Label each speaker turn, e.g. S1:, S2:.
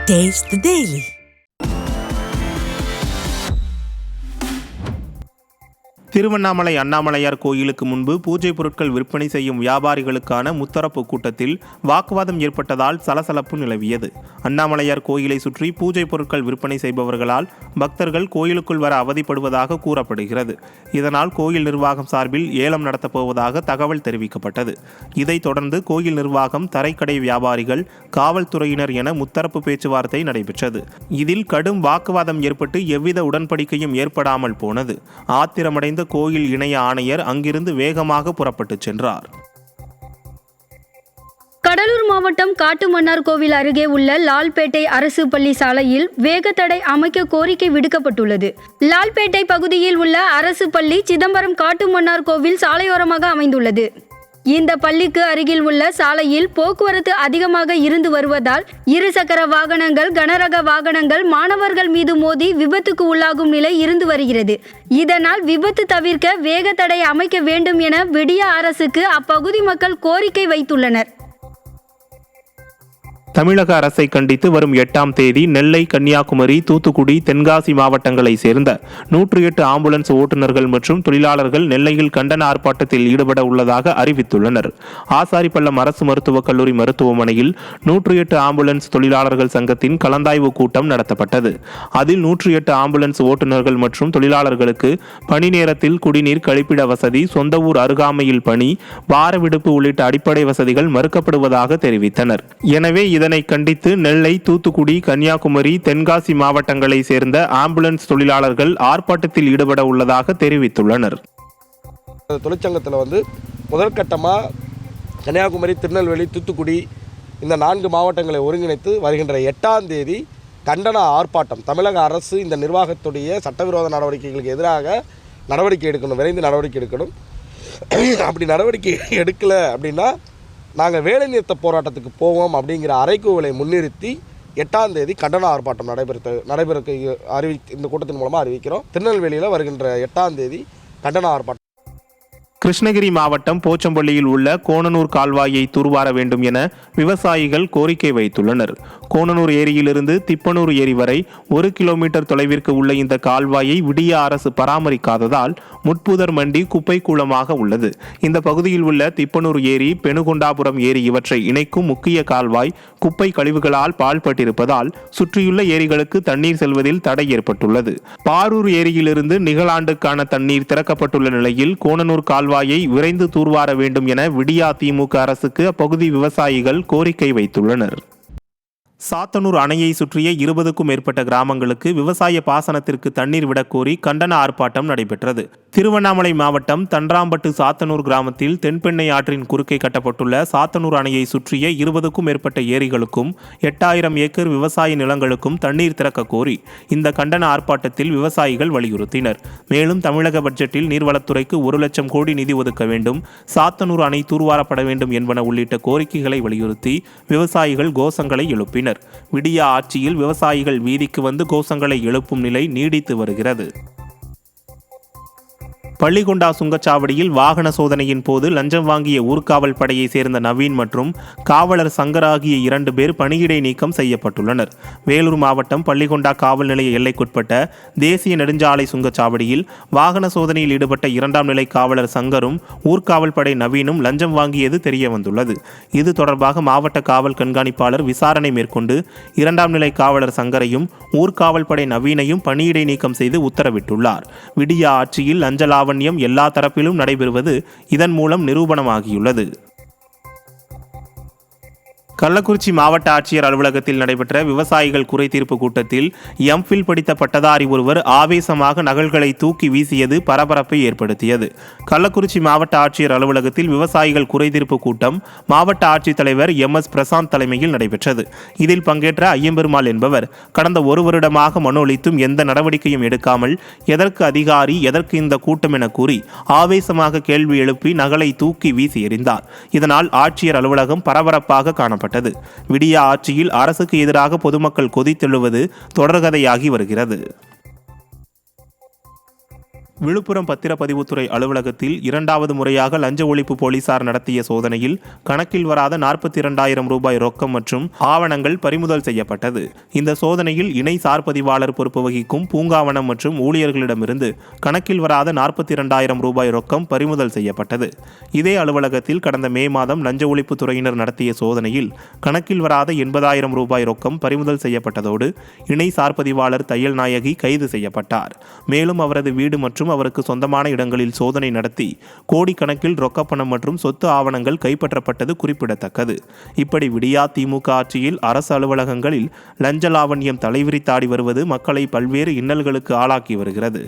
S1: Taste the Daily.
S2: Tiruvannamalai Annamalaiyar கோயிலுக்கு முன்பு பூஜை பொருட்கள் விற்பனை செய்யும் வியாபாரிகளுக்கான முத்தரப்பு கூட்டத்தில் வாக்குவாதம் ஏற்பட்டதால் சலசலப்பு நிலவியது. அண்ணாமலையார் கோயிலை சுற்றி பூஜை பொருட்கள் விற்பனை செய்பவர்களால் பக்தர்கள் கோயிலுக்குள் வர அவதிப்படுவதாக கூறப்படுகிறது. இதனால் கோயில் நிர்வாகம் சார்பில் ஏலம் நடத்தப்போவதாக தகவல் தெரிவிக்கப்பட்டது. இதைத் தொடர்ந்து கோயில் நிர்வாகம், தரைக்கடை வியாபாரிகள், காவல்துறையினர் என முத்தரப்பு பேச்சுவார்த்தை நடைபெற்றது. இதில் கடும் வாக்குவாதம் ஏற்பட்டு எவ்வித உடன்படிக்கையும் ஏற்படாமல் போனது. ஆத்திரமடைந்த கோயில் இணைய ஆணையர் அங்கிருந்து வேகமாக புறப்பட்டு சென்றார்.
S3: கடலூர் மாவட்டம் காட்டுமன்னார் கோவில் அருகே உள்ள லால்பேட்டை அரசு பள்ளி சாலையில் வேகத்தடை அமைக்க கோரிக்கை விடுக்கப்பட்டுள்ளது. லால்பேட்டை பகுதியில் உள்ள அரசு பள்ளி சிதம்பரம் காட்டுமன்னார் கோவில் சாலையோரமாக அமைந்துள்ளது. இந்த பள்ளிக்கு அருகில் உள்ள சாலையில் போக்குவரத்து அதிகமாக இருந்து வருவதால் இருசக்கர வாகனங்கள், கனரக வாகனங்கள் மாணவர்கள் மீது மோதி விபத்துக்கு உள்ளாகும் நிலை இருந்து வருகிறது. இதனால் விபத்து தவிர்க்க வேகத்தடை அமைக்க வேண்டும் என விடியா அரசுக்கு அப்பகுதி மக்கள் கோரிக்கை வைத்துள்ளனர்.
S2: தமிழக அரசை கண்டித்து வரும் 8ஆம் தேதி நெல்லை, கன்னியாகுமரி, தூத்துக்குடி, தென்காசி மாவட்டங்களை சேர்ந்த 108 ஆம்புலன்ஸ் ஓட்டுநர்கள் மற்றும் தொழிலாளர்கள் நெல்லையில் கண்டன ஆர்ப்பாட்டத்தில் ஈடுபட உள்ளதாக அறிவித்துள்ளனர். ஆசாரிப்பள்ளம் அரசு மருத்துவக் கல்லூரி மருத்துவமனையில் 108 ஆம்புலன்ஸ் தொழிலாளர்கள் சங்கத்தின் கலந்தாய்வு கூட்டம் நடத்தப்பட்டது. அதில் 108 ஆம்புலன்ஸ் ஓட்டுநர்கள் மற்றும் தொழிலாளர்களுக்கு பணி நேரத்தில் குடிநீர், கழிப்பிட வசதி, சொந்த ஊர் அருகாமையில் பணி, வார விடுப்பு உள்ளிட்ட அடிப்படை வசதிகள் மறுக்கப்படுவதாக தெரிவித்தனர். எனவே இதனை கண்டித்து நெல்லை, தூத்துக்குடி, கன்னியாகுமரி, தென்காசி மாவட்டங்களை சேர்ந்த ஆம்புலன்ஸ் தொழிலாளர்கள் ஆர்ப்பாட்டத்தில் ஈடுபட உள்ளதாக தெரிவித்துள்ளனர்.
S4: தொழிற்சங்கத்தில் முதற்கட்டமாக கன்னியாகுமரி, திருநெல்வேலி, தூத்துக்குடி இந்த 4 மாவட்டங்களை ஒருங்கிணைத்து வருகின்ற 8ஆம் தேதி கண்டன ஆர்ப்பாட்டம். தமிழக அரசு இந்த நிர்வாகத்துடைய சட்டவிரோத நடவடிக்கைகளுக்கு எதிராக நடவடிக்கை எடுக்கணும், விரைந்து நடவடிக்கை எடுக்கணும். அப்படி நடவடிக்கை எடுக்கலை அப்படின்னா நாங்கள் வேலைநிறுத்த போராட்டத்துக்கு போவோம் அப்படிங்கிற அறைகூவலை முன்னிறுத்தி 8ஆம் தேதி கண்டன ஆர்ப்பாட்டம் நடைபெற இந்த கூட்டத்தின் மூலமாக அறிவிக்கிறோம். திருநெல்வேலியில் வருகின்ற 8ஆம் தேதி கண்டன ஆர்ப்பாட்டம்.
S2: கிருஷ்ணகிரி மாவட்டம் போச்சம்பள்ளியில் உள்ள கோணனூர் கால்வாயை தூர்வார வேண்டும் என விவசாயிகள் கோரிக்கை வைத்துள்ளனர். கோணனூர் ஏரியிலிருந்து திப்பனூர் ஏரி வரை 1 கிலோமீட்டர் தொலைவிற்கு உள்ள இந்த கால்வாயை விடிய அரசு பராமரிக்காததால் முட்புதர் மண்டி குப்பை கூலமாக உள்ளது. இந்த பகுதியில் உள்ள திப்பனூர் ஏரி, பெணுகொண்டாபுரம் ஏரி இவற்றை இணைக்கும் முக்கிய கால்வாய் குப்பை கழிவுகளால் பாழ்பட்டிருப்பதால் சுற்றியுள்ள ஏரிகளுக்கு தண்ணீர் செல்வதில் தடை ஏற்பட்டுள்ளது. பாரூர் ஏரியிலிருந்து நிகழாண்டுக்கான தண்ணீர் திறக்கப்பட்டுள்ள நிலையில் கோணனூர் கால்வாயை விரைந்து தூர்வார வேண்டும் என விடியா திமுக அரசுக்கு அப்பகுதி விவசாயிகள் கோரிக்கை வைத்துள்ளனர். சாத்தனூர் அணையை சுற்றிய 20க்கும் மேற்பட்ட கிராமங்களுக்கு விவசாய பாசனத்திற்கு தண்ணீர் விடக்கோரி கண்டன ஆர்ப்பாட்டம் நடைபெற்றது. திருவண்ணாமலை மாவட்டம் தன்றாம்பட்டு சாத்தனூர் கிராமத்தில் தென்பெண்ணை ஆற்றின் குறுக்கே கட்டப்பட்டுள்ள சாத்தனூர் அணையை சுற்றிய 20க்கும் மேற்பட்ட ஏரிகளுக்கும் 8000 ஏக்கர் விவசாய நிலங்களுக்கும் தண்ணீர் திறக்க கோரி இந்த கண்டன ஆர்ப்பாட்டத்தில் விவசாயிகள் வலியுறுத்தினர். மேலும் தமிழக பட்ஜெட்டில் நீர்வளத்துறைக்கு 1 லட்சம் கோடி நிதி ஒதுக்க வேண்டும், சாத்தனூர் அணை தூர்வாரப்பட வேண்டும் என்பன உள்ளிட்ட கோரிக்கைகளை வலியுறுத்தி விவசாயிகள் கோஷங்களை எழுப்பினர். விடியா ஆட்சியில் விவசாயிகள் வீதிக்கு வந்து கோஷங்களை எழுப்பும் நிலை நீடித்து வருகிறது. பள்ளிகொண்டா சுங்கச்சாவடியில் வாகன சோதனையின் போது லஞ்சம் வாங்கிய ஊர்காவல் படையை சேர்ந்த நவீன் மற்றும் காவலர் சங்கர் ஆகிய 2 பேர் பணியிடை நீக்கம் செய்யப்பட்டுள்ளனர். வேலூர் மாவட்டம் பள்ளிகொண்டா காவல் நிலைய எல்லைக்குட்பட்ட தேசிய நெடுஞ்சாலை சுங்கச்சாவடியில் வாகன சோதனையில் ஈடுபட்ட 2ஆம் நிலை காவலர் சங்கரும் ஊர்காவல் படை நவீனும் லஞ்சம் வாங்கியது தெரிய வந்துள்ளது. இது தொடர்பாக மாவட்ட காவல் கண்காணிப்பாளர் விசாரணை மேற்கொண்டு 2ஆம் நிலை காவலர் சங்கரையும் ஊர்காவல் படை நவீனையும் பணியிடை நீக்கம் செய்து உத்தரவிட்டுள்ளார். விடியா ஆட்சியில் லஞ்ச லாவண்யம் எல்லா தரப்பிலும் நடைபெறுவது இதன் மூலம் நிரூபணமாகியுள்ளது. கள்ளக்குறிச்சி மாவட்ட ஆட்சியர் அலுவலகத்தில் நடைபெற்ற விவசாயிகள் குறைதீர்ப்பு கூட்டத்தில் எம்ஃபில் படித்த பட்டதாரி ஒருவர் ஆவேசமாக நகல்களை தூக்கி வீசியது பரபரப்பை ஏற்படுத்தியது. கள்ளக்குறிச்சி மாவட்ட ஆட்சியர் அலுவலகத்தில் விவசாயிகள் குறைதீர்ப்பு கூட்டம் மாவட்ட ஆட்சித்தலைவர் MS பிரசாந்த் தலைமையில் நடைபெற்றது. இதில் பங்கேற்ற ஐயம்பெருமாள் என்பவர் கடந்த 1 வருடமாக மனு அளித்தும் எந்த நடவடிக்கையும் எடுக்காமல் எதற்கு அதிகாரி, எதற்கு இந்த கூட்டம் என கூறி ஆவேசமாக கேள்வி எழுப்பி நகலை தூக்கி வீசி எறிந்தார். இதனால் ஆட்சியர் அலுவலகம் பரபரப்பாக காணப்பட்டது. விடியா ஆட்சியில் அரசுக்கு எதிராக பொதுமக்கள் கொதித்தெழுவது தொடர்கதையாகி வருகிறது. விழுப்புரம் பத்திரப்பதிவுத்துறை அலுவலகத்தில் இரண்டாவது முறையாக லஞ்ச ஒழிப்பு போலீசார் நடத்திய சோதனையில் கணக்கில் வராத 42,000 ரூபாய் ரொக்கம் மற்றும் ஆவணங்கள் பறிமுதல் செய்யப்பட்டது. இந்த சோதனையில் இணை சார்பதிவாளர் பொறுப்பு வகிக்கும் பூங்காவனம் மற்றும் ஊழியர்களிடமிருந்து கணக்கில் வராத 42,000 ரூபாய் ரொக்கம் பறிமுதல் செய்யப்பட்டது. இதே அலுவலகத்தில் கடந்த மே மாதம் லஞ்ச ஒழிப்பு துறையினர் நடத்திய சோதனையில் கணக்கில் வராத 80,000 ரூபாய் ரொக்கம் பறிமுதல் செய்யப்பட்டதோடு இணை சார்பதிவாளர் தையல் நாயகி கைது செய்யப்பட்டார். மேலும் அவரது வீடு மற்றும் அவருக்கு சொந்தமான இடங்களில் சோதனை நடத்தி கோடிக்கணக்கில் ரொக்கப்பணம் மற்றும் சொத்து ஆவணங்கள் கைப்பற்றப்பட்டது குறிப்பிடத்தக்கது. இப்படி விடியா திமுக ஆட்சியில் அரசு அலுவலகங்களில் லஞ்ச லாவண்யம் தலைவிரித்தாடி வருவது மக்களை பல்வேறு இன்னல்களுக்கு ஆளாக்கி வருகிறது.